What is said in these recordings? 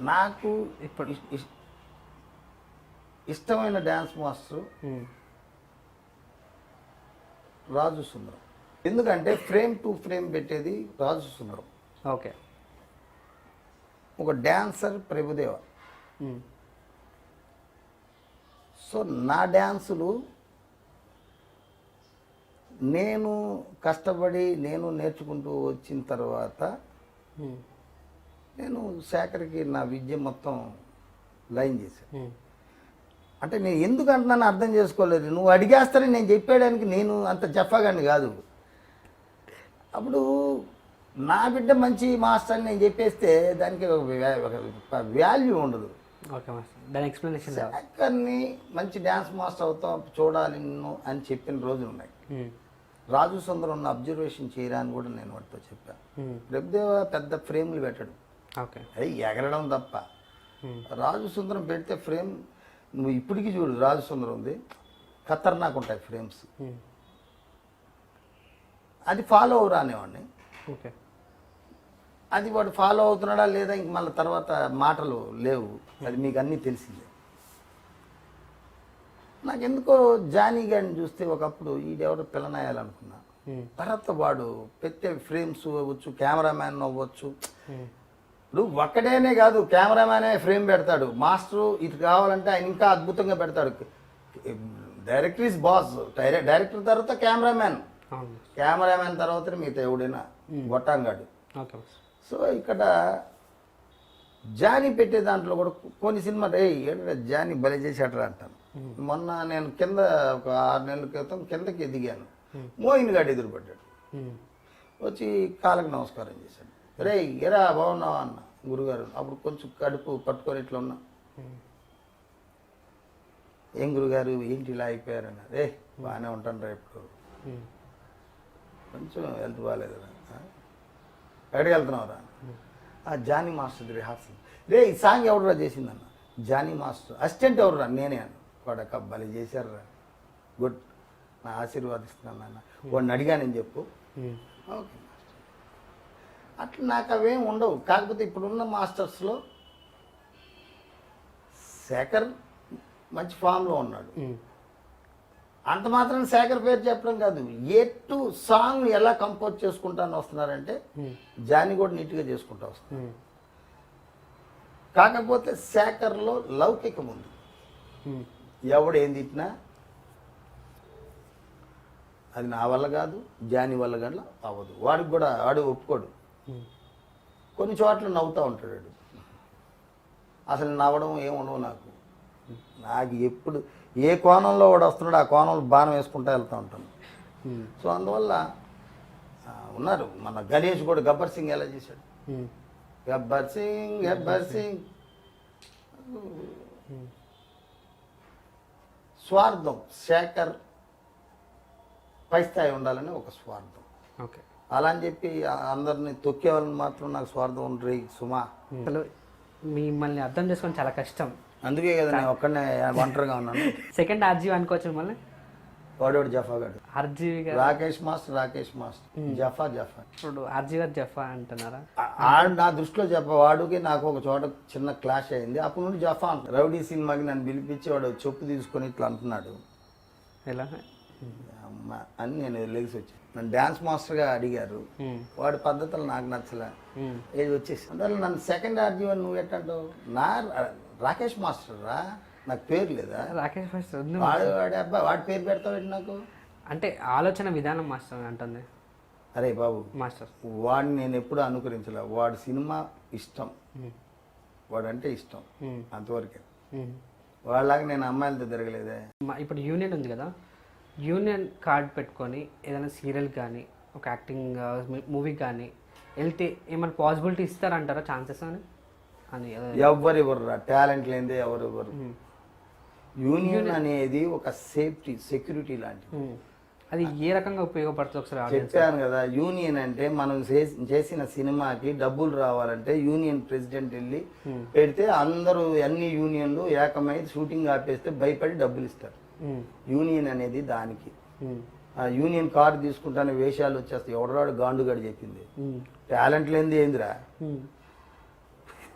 నాకు ఇప్పుడు ఇష్టమైన డ్యాన్స్ మాస్టర్ రాజు సుందరం. ఎందుకంటే ఫ్రేమ్ టు ఫ్రేమ్ పెట్టేది రాజు సుందరం. ఓకే. ఒక డ్యాన్సర్ ప్రభుదేవ. సో నా డ్యాన్సులు నేను కష్టపడి నేను నేర్చుకుంటూ వచ్చిన తర్వాత నేను శేఖర్కి నా విద్య మొత్తం లైన్ చేశాను. అంటే నేను ఎందుకు అంటున్నాను అర్థం చేసుకోలేదు. నువ్వు అడిగేస్తానని నేను చెప్పేయడానికి నేను అంత జఫాగాని కాదు. అప్పుడు నా బిడ్డ మంచి మాస్టర్ అని నేను చెప్పేస్తే దానికి ఒక వాల్యూ ఉండదు. ఓకే మాస్టర్, దాని ఎక్స్ప్లెనేషన్. శేఖర్ని మంచి డ్యాన్స్ మాస్టర్ అవుతాం చూడాలి నిన్ను అని చెప్పిన రోజులు ఉన్నాయి. రాజు సుందరం ఉన్న అబ్జర్వేషన్ చేయరా అని కూడా నేను వాటితో చెప్పాను. ప్రభుదేవ పెద్ద ఫ్రేమ్లు పెట్టడు, అది ఎగరడం తప్ప. రాజు సుందరం పెడితే ఫ్రేమ్ నువ్వు ఇప్పటికీ చూడు, రాజు సుందరం ఉంది, ఖతర్నాక్ ఉంటాయి ఫ్రేమ్స్. అది ఫాలో అవరా అనేవాడిని. ఓకే. అది వాడు ఫాలో అవుతున్నాడా లేదా ఇంక మళ్ళీ తర్వాత మాటలు లేవు, అది మీకు అన్నీ తెలిసిందే. నాకెందుకో జానీ గారిని చూస్తే ఒకప్పుడు ఈడెవరో పిల్లనాయాలనుకున్నా. తర్వాత వాడు పెట్టే ఫ్రేమ్స్ అవ్వచ్చు, కెమెరామ్యాన్ అవ్వచ్చు. ఇప్పుడు ఒక్కడేనే కాదు, కెమెరామ్యానే ఫ్రేమ్ పెడతాడు. మాస్టరు ఇది కావాలంటే ఆయన ఇంకా అద్భుతంగా పెడతాడు. డైరెక్టర్ ఈజ్ బాస్, డైరెక్టర్ తర్వాత కెమెరామ్యాన్, కెమెరామ్యాన్ తర్వాత మిగతా ఎవడైనా గొట్టంగాడు. సో ఇక్కడ జానీ పెట్టే దాంట్లో కూడా కొన్ని సినిమా జానీ భలే చేసేటరా అంటాను. మొన్న నేను కింద ఒక 6 నెలల క్రితం కిందకి ఎదిగాను. మోయిన్ గాడు ఎదురుపడ్డాడు, వచ్చి కాళ్ళకి నమస్కారం చేశాడు. రే ఎరా బాగున్నావా అన్న. గురుగారు అప్పుడు కొంచెం కడుపు పట్టుకొని ఇట్లా ఉన్నా. ఏం గురుగారు ఏంటి ఇలా అయిపోయారన్న. రే బాగానే ఉంటాను రా, ఇప్పుడు కొంచెం హెల్త్ బాగాలేదురా. ఎక్కడికి వెళ్తున్నావురా? Johnny master rehearsal. రే ఈ సాంగ్ ఎవడరా చేసిందన్న? Johnny master. అసిస్టెంట్ ఎవరురా? నేనే అన్న. వాడక భలే చేశారురా, గుడ్, నా ఆశీర్వాదిస్తున్నాను అన్న. వాడిని అడిగానని చెప్పు. Okay master. అట్లా నాకు అవేం ఉండవు. కాకపోతే ఇప్పుడున్న మాస్టర్స్లో శేఖర్ మంచి ఫామ్లో ఉన్నాడు. అంత మాత్రం శేఖర్ పేరు చెప్పడం కాదు, ఎటు సాంగ్ ఎలా కంపోజ్ చేసుకుంటాను వస్తున్నారంటే జానీ కూడా నీట్గా చేసుకుంటా వస్తున్నారు. కాకపోతే శేఖర్లో లౌకికం ఉంది. ఎవడు ఏం తిట్టినా అది నా వల్ల కాదు, జానీ వల్ల కానీ అవ్వదు. వాడికి కూడా వాడు ఒప్పుకోడు. కొన్ని చోట్ల నవ్వుతూ ఉంటాడు. అసలు నవ్వడం ఏముండవు నాకు ఎప్పుడు ఏ కోణంలో వాడు వస్తున్నాడు ఆ కోణంలో బాణం వేసుకుంటూ వెళ్తూ ఉంటాను. సో అందువల్ల ఉన్నారు. మన గణేష్ కూడా గబ్బర్ సింగ్ ఎలా చేశాడు? గబ్బర్ సింగ్ స్వార్థం. శేఖర్ పై స్థాయి ఉండాలని ఒక స్వార్థం. ఓకే. అలా అని చెప్పి అందరిని తొక్కే వాళ్ళని మాత్రం నాకు స్వార్థం ఉంటుంది సుమా. అసలు మిమ్మల్ని అర్థం చేసుకోవడం చాలా కష్టం. అందుకే కదా నేను ఒక్కడనే ఒంటరిగా ఉన్నాను. సెకండ్ ఆర్జీవి అనుకోవచ్చు మళ్ళీ. వాడోడు జఫాగాడు. ఆర్జీవి రాకేష్ మాస్టర్ జఫా. ఇప్పుడు ఆర్జీవి గారు జఫా అంటున్నారా? నా దృష్టిలో జఫా. వాడికి నాకు ఒక చోట చిన్న క్లాష్ అయింది. అప్పటి నుండి జఫా అంటారు. రౌడీ సినిమాకి నన్ను పిలిపించి వాడు చెప్పు తీసుకొని ఇట్లా అంటున్నాడు. ఎలా అమ్మ అని నేను లెగిసి వచ్చాను. నన్ను డ్యాన్స్ మాస్టర్గా అడిగారు. వాడి పద్ధతులు నాకు నచ్చలే. ఏది వచ్చేసి అందువల్ల నన్ను సెకండ్ ఆర్జీవి నువ్వు ఎట్టంటావు? నా రాకేష్ మాస్టర్ రా, నాకు పేరు లేదా? రాకేష్ మాస్టర్ వాడి అబ్బాయి వాడి పేరు పెడతావు నాకు? అంటే ఆలోచన విధానం మాస్టర్ అంటుంది. అరే బాబు మాస్టర్, వాడిని నేను ఎప్పుడు అనుకరించలే. వాడి సినిమా ఇష్టం, వాడంటే ఇష్టం, అంతవరకే. వాళ్ళలాగా నేను అమ్మాయిలతో తిరగలేదే. ఇప్పుడు యూనియన్ ఉంది కదా, యూనియన్ కార్డ్ పెట్టుకొని ఏదైనా సీరియల్ కానీ ఒక యాక్టింగ్ మూవీకి కానీ వెళ్తే ఏమైనా పాసిబిలిటీ ఇస్తారంటారా, ఛాన్సెస్ అని? ఎవరివ్వరు, టాలెంట్ లేనిదే ఎవరివ్వరు. యూనియన్ అనేది ఒక సేఫ్టీ, సెక్యూరిటీ లాంటిది. అది ఏ రకంగా ఉపయోగపడుతుంది ఒకసారి చెప్పాను కదా. యూనియన్ అంటే మనం చేసిన సినిమాకి డబ్బులు రావాలంటే యూనియన్ ప్రెసిడెంట్ వెళ్ళి పెడితే అందరూ అన్ని యూనియన్లు ఏకమై షూటింగ్ ఆపేస్తే భయపడి డబ్బులు ఇస్తారు. యూనియన్ అనేది దానికి. ఆ యూనియన్ కార్డు తీసుకుంటానే వేషాలు వచ్చేస్తాయి. ఎవడరాడు గాండుగాడు చెప్పింది. టాలెంట్ లేనిది ఏందిరా?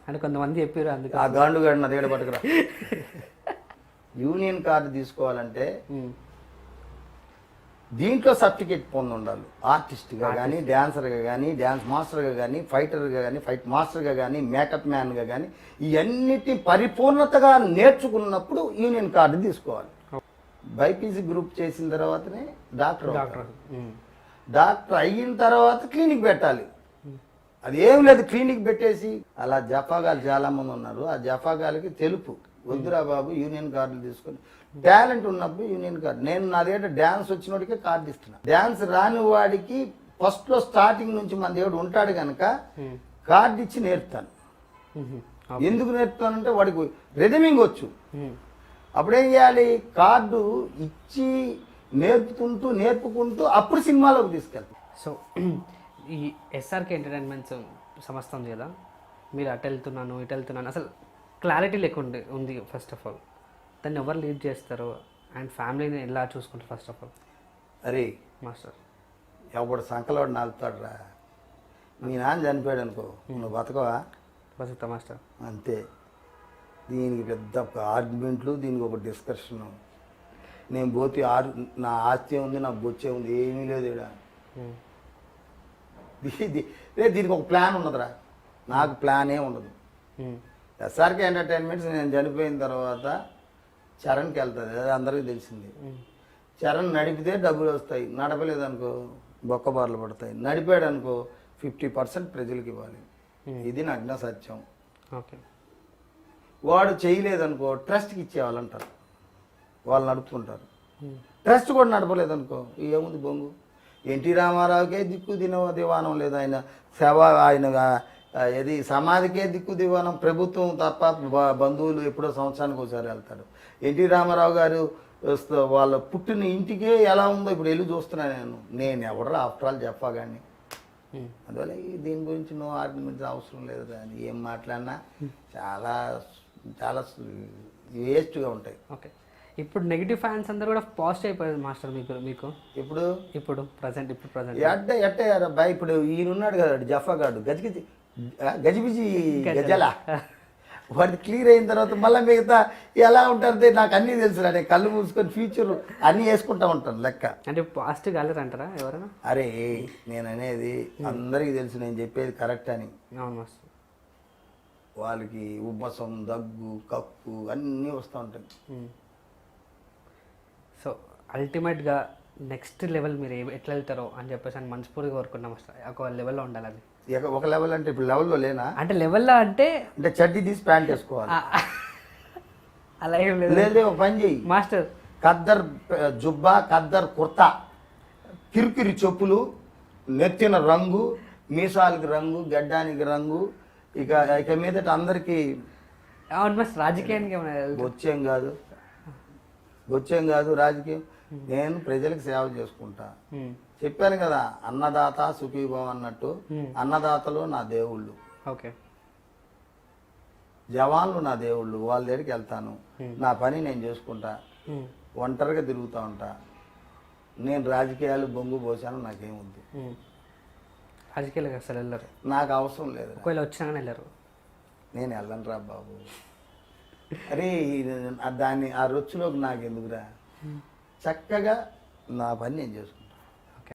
అంటే కొంతమంది చెప్పారు అందుకే. ఆ గాండు గాడిన నా దగ్గర పట్టుకురా. యూనియన్ కార్డు తీసుకోవాలంటే దీంట్లో సర్టిఫికేట్ పొంది ఉండాలి. ఆర్టిస్ట్గా కానీ, డ్యాన్సర్గా కానీ, డ్యాన్స్ మాస్టర్గా కానీ, ఫైటర్గా కానీ, ఫైట్ మాస్టర్గా కానీ, మేకప్ మ్యాన్గా కానీ, ఇవన్నిటి పరిపూర్ణతగా నేర్చుకున్నప్పుడు యూనియన్ కార్డు తీసుకోవాలి. బైపీసీ గ్రూప్ చేసిన తర్వాతనే డాక్టర్ అవుతారు. డాక్టర్ అయిన తర్వాత క్లినిక్ పెట్టాలి. అది ఏం లేదు, క్లినిక్ పెట్టేసి అలా జఫాగాలు చాలా మంది ఉన్నారు. ఆ జఫాగాలకి తెలుపు వద్దురా బాబు, యూనియన్ కార్డులు తీసుకొని టాలెంట్ ఉన్నప్పుడు యూనియన్ కార్డు. నేను నా దగ్గర డ్యాన్స్ వచ్చినోడికే కార్డు ఇస్తున్నా. డ్యాన్స్ రాని వాడికి ఫస్ట్ లో స్టార్టింగ్ నుంచి మన దేవుడు ఉంటాడు కనుక కార్డు ఇచ్చి నేర్పుతాను. ఎందుకు నేర్పుతానంటే వాడికి రిథమింగ్ వచ్చు. అప్పుడేం చేయాలి, కార్డు ఇచ్చి నేర్పుకుంటూ అప్పుడు సినిమాలోకి తీసుకెళ్తాం. సో ఈ ఎస్ఆర్కే ఎంటర్టైన్మెంట్స్ సంస్థ ఉంది కదా, మీరు అటు వెళ్తున్నాను ఇటు వెళ్తున్నాను అసలు క్లారిటీ లేకుండా ఉంది. ఫస్ట్ ఆఫ్ ఆల్ దాన్ని ఎవరు లీడ్ చేస్తారు అండ్ ఫ్యామిలీని ఎలా చూసుకుంటారు ఫస్ట్ ఆఫ్ ఆల్? అరే మాస్టర్, ఎవడు సంకలోడు నాలుపుతాడు రా. మీ నాన్న చనిపోయాడు అనుకో, నువ్వు బతకవా? బతుకుతా మాస్టర్. అంతే. దీనికి పెద్ద ఆర్గ్యుమెంట్లు, దీనికి ఒక డిస్కషను. నేను పోతే నా ఆస్తి ఉంది, నాకు బొచ్చే ఉంది, ఏమీ లేదు ఇక్కడ. దీనికి ఒక ప్లాన్ ఉన్నదిరా. నాకు ప్లానే ఉండదు. ఎస్ఆర్కే ఎంటర్టైన్మెంట్స్ నేను చనిపోయిన తర్వాత చరణ్కి వెళ్తుంది, అది అందరికీ తెలిసింది. చరణ్ నడిపితే డబ్బులు వస్తాయి, నడపలేదు అనుకో బొక్కబార్లు పడతాయి. నడిపాడు అనుకో 50% ప్రజలకు ఇవ్వాలి. ఇది నగ్న సత్యం. ఓకే. వాడు చేయలేదనుకో ట్రస్ట్కి ఇచ్చేవాళ్ళంటారు, వాళ్ళు నడుపుకుంటారు. ట్రస్ట్ కూడా నడపలేదనుకో ఏముంది బొంగు. ఎన్టీ రామారావుకే దిక్కు దివానం లేదు. ఆయన సేవ, ఆయన ఏది సమాధికే దిక్కు దివానం ప్రభుత్వం తప్ప, బంధువులు ఎప్పుడో సంవత్సరానికి ఒకసారి వెళ్తాడు. ఎన్టీ రామారావు గారు వాళ్ళ పుట్టిన ఇంటికే ఎలా ఉందో ఇప్పుడు వెళ్ళి చూస్తున్నాను నేను ఎవడరా ఆఫ్టర్ ఆల్ చెప్పగాని. అందువల్ల దీని గురించి నో ఆర్గ్యుమెంట్స్ అవసరం లేదు. కానీ ఏం మాట్లాడినా చాలా చాలా వేస్ట్గా ఉంటాయి. ఓకే. ఇప్పుడు నెగిటివ్ ఫ్యాన్స్ అందరూ కూడా పాజిటివ్ అయిపోయారు మాస్టర్ మీకు ఇప్పుడు ప్రజెంట్ అబ్బాయి ఇప్పుడు ఈయన ఉన్నాడు కదా జఫాగాడు, గజిబిజి గజల, వాడికి క్లియర్ అయిన తర్వాత మళ్ళీ మిగతా ఎలా ఉంటుంది నాకు అన్నీ తెలుసు. నేను కళ్ళు మూసుకొని ఫ్యూచర్ అన్నీ వేసుకుంటా ఉంటాను లెక్క. అంటే పాజిటివ్ కాలేదంటారా ఎవరైనా? అరే నేను అనేది అందరికీ తెలుసు, నేను చెప్పేది కరెక్ట్ అని. అవును మాస్టర్. వాళ్ళకి ఉబ్బసం, దగ్గు, కక్కు అన్నీ వస్తూ ఉంటాయి. సో అల్టిమేట్గా నెక్స్ట్ లెవెల్ మీరు ఎట్లా వెళ్తారో అని చెప్పేసి అని మనస్ఫూర్తిగా కోరుకున్నాం మాస్టర్. ఒక లెవెల్లో ఉండాలని. ఒక లెవెల్ అంటే ఇప్పుడు లెవెల్లో లేనా? అంటే లెవెల్లో అంటే చడ్డీ తీసి ప్యాంట్ వేసుకోవాలి అలా ఏం లేదు. ఒక పని చెయ్యి మాస్టర్, ఖద్దర్ జుబ్బా, ఖద్దర్ కుర్తా, కిరికిరి చెప్పులు, నెత్తిన రంగు, మీసాలకి రంగు, గడ్డానికి రంగు. ఇక మీదట అందరికీ అవును మాస్టర్. రాజకీయానికి వచ్చేం కాదు రాజకీయం. నేను ప్రజలకు సేవ చేసుకుంటా. చెప్పాను కదా, అన్నదాత సుఖీభవం అన్నట్టు. అన్నదాతలు నా దేవుళ్ళు, ఓకే, జవాన్లు నా దేవుళ్ళు. వాళ్ళ దగ్గరికి వెళ్తాను, నా పని నేను చేసుకుంటా, ఒంటరిగా తిరుగుతూ ఉంటా. నేను రాజకీయాలు బొంగు పోసాను, నాకేముంది. రాజకీయాలకు అసలు వెళ్ళరు, నాకు అవసరం లేదు. ఒకవేళ వచ్చినా వెళ్ళరు. నేను వెళ్ళను రా బాబు. అరే ఆ రొచ్చులోకి నాకు ఎందుకురా, చక్కగా నా పని నేను చేసుకుంటాను.